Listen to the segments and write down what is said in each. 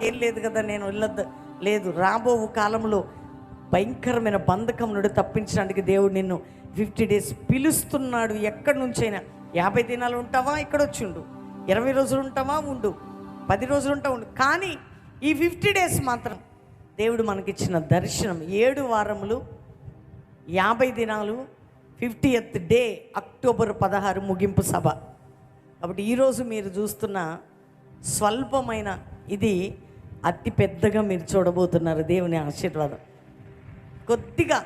నాకేం లేదు కదా, నేను వెళ్ళొద్దు లేదు. రాబో కాలంలో భయంకరమైన బంధకం నుండి తప్పించడానికి దేవుడు నిన్ను 50 days పిలుస్తున్నాడు. ఎక్కడి నుంచైనా 50 దినాలు ఉంటావా, ఇక్కడ వచ్చిండు. 20 రోజులు ఉంటావా, ఉండు. 10 రోజులు ఉంటావు, ఉండు. కానీ ఈ 50 days మాత్రం దేవుడు మనకిచ్చిన దర్శనం 7 వారములు 50 దినాలు 50th day అక్టోబర్ 16 ముగింపు సభ. కాబట్టి ఈరోజు మీరు చూస్తున్న స్వల్పమైన ఇది అతి పెద్దగా మీరు చూడబోతున్నారు. దేవుని ఆశీర్వాదం కొద్దిగా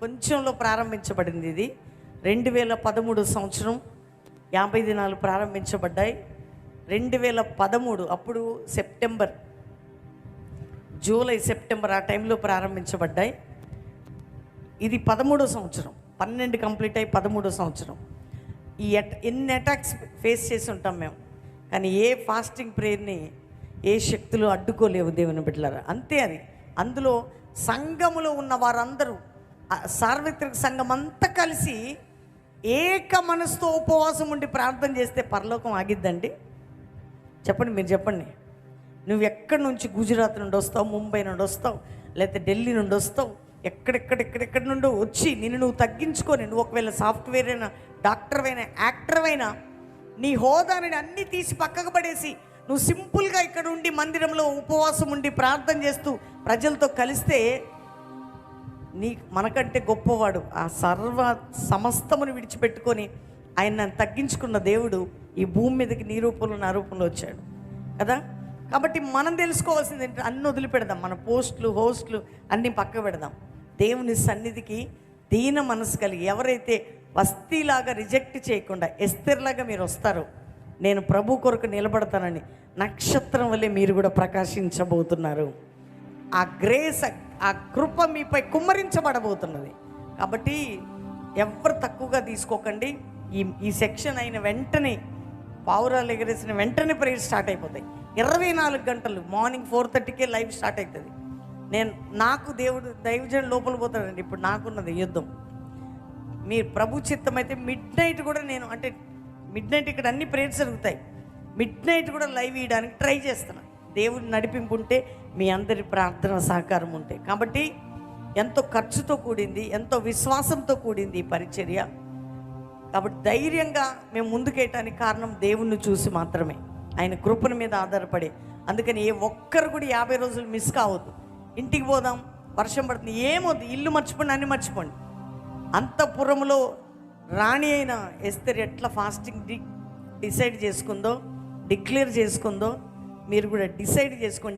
కొంచెంలో ప్రారంభించబడింది. ఇది 2013 సంవత్సరం 50 దినాలు ప్రారంభించబడ్డాయి. 2013 అప్పుడు జూలై సెప్టెంబర్ ఆ టైంలో ప్రారంభించబడ్డాయి. ఇది 13వ సంవత్సరం, 12 కంప్లీట్ అయ్యి 13వ సంవత్సరం. ఎన్ని అటాక్స్ ఫేస్ చేసి ఉంటాం మేము, కానీ ఏ ఫాస్టింగ్ ప్రేయర్ని ఏ శక్తులు అడ్డుకోలేవు దేవుని బిడ్డలారా. అంతే అది. అందులో సంఘములో ఉన్న వారందరూ, సార్వత్రిక సంఘం అంతా కలిసి ఏక మనసుతో ఉపవాసం ఉండి ప్రార్థన చేస్తే పరలోకం ఆగిద్దండి? చెప్పండి, మీరు చెప్పండి. నువ్వు ఎక్కడి నుంచి, గుజరాత్ నుండి వస్తావు, ముంబై నుండి వస్తావు, లేకపోతే ఢిల్లీ నుండి వస్తావు, ఎక్కడెక్కడి నుండి వచ్చి నిన్ను నువ్వు తగ్గించుకొని, నువ్వు ఒకవేళ సాఫ్ట్వేర్ అయినా, డాక్టర్ అయినా, యాక్టర్ అయినా, నీ హోదాని అన్నీ తీసి పక్కకు పడేసి నువ్వు సింపుల్గా ఇక్కడ ఉండి మందిరంలో ఉపవాసం ఉండి ప్రార్థన చేస్తూ ప్రజలతో కలిస్తే మనకంటే గొప్పవాడు. ఆ సమస్తమును విడిచిపెట్టుకొని ఆయన తగ్గించుకున్న దేవుడు ఈ భూమి మీదకి నీ రూపంలో, నా రూపంలో వచ్చాడు కదా. కాబట్టి మనం తెలుసుకోవాల్సింది ఏంటంటే అన్నీ వదిలిపెడదాం. మన పోస్టులు, హోస్టులు అన్నీ పక్క పెడదాం. దేవుని సన్నిధికి దీన మనసు కలిగి ఎవరైతే వస్తీలాగా రిజెక్ట్ చేయకుండా ఎస్తేర్లాగా మీరు వస్తారో, నేను ప్రభు కొరకు నిలబడతానని నక్షత్రం వల్లే మీరు కూడా ప్రకాశించబోతున్నారు. ఆ గ్రేస్, ఆ కృప మీపై కుమ్మరించబడబోతున్నది. కాబట్టి ఎవరు తక్కువగా తీసుకోకండి. ఈ సెక్షన్ అయిన వెంటనే, పావురాలు ఎగరేసిన వెంటనే ప్రేయర్ స్టార్ట్ అయిపోతాయి. 24 గంటలు మార్నింగ్ 4:30కే లైవ్ స్టార్ట్ అవుతుంది. నాకు దేవుడు దైవజనుడు లోపల పోతాడండి. ఇప్పుడు నాకున్నది యుద్ధం. మీరు ప్రభు చిత్తం అయితే మిడ్ కూడా నేను, అంటే మిడ్ ఇక్కడ అన్ని ప్రేయర్స్ జరుగుతాయి. మిడ్ కూడా లైవ్ ఇవ్వడానికి ట్రై చేస్తున్నాను. దేవుడి నడిపింపు ఉంటే, మీ అందరి ప్రార్థన సహకారం ఉంటే. కాబట్టి ఎంతో ఖర్చుతో కూడింది, ఎంతో విశ్వాసంతో కూడింది ఈ పరిచర్య. కాబట్టి ధైర్యంగా మేము ముందుకేయటానికి కారణం దేవుణ్ణి చూసి మాత్రమే, ఆయన కృపణ మీద ఆధారపడి. అందుకని ఏ ఒక్కరు కూడా 50 రోజులు మిస్ కావద్దు. ఇంటికి పోదాం, వర్షం పడుతుంది, ఏమొద్దు, ఇల్లు మర్చిపోండి, అన్నీ మర్చిపోండి. అంతఃపురంలో రాణి అయిన ఎస్తేర్ ఎట్లా ఫాస్టింగ్ డిసైడ్ చేసుకుందో, డిక్లేర్ చేసుకుందో, మీరు కూడా డిసైడ్ చేసుకోండి.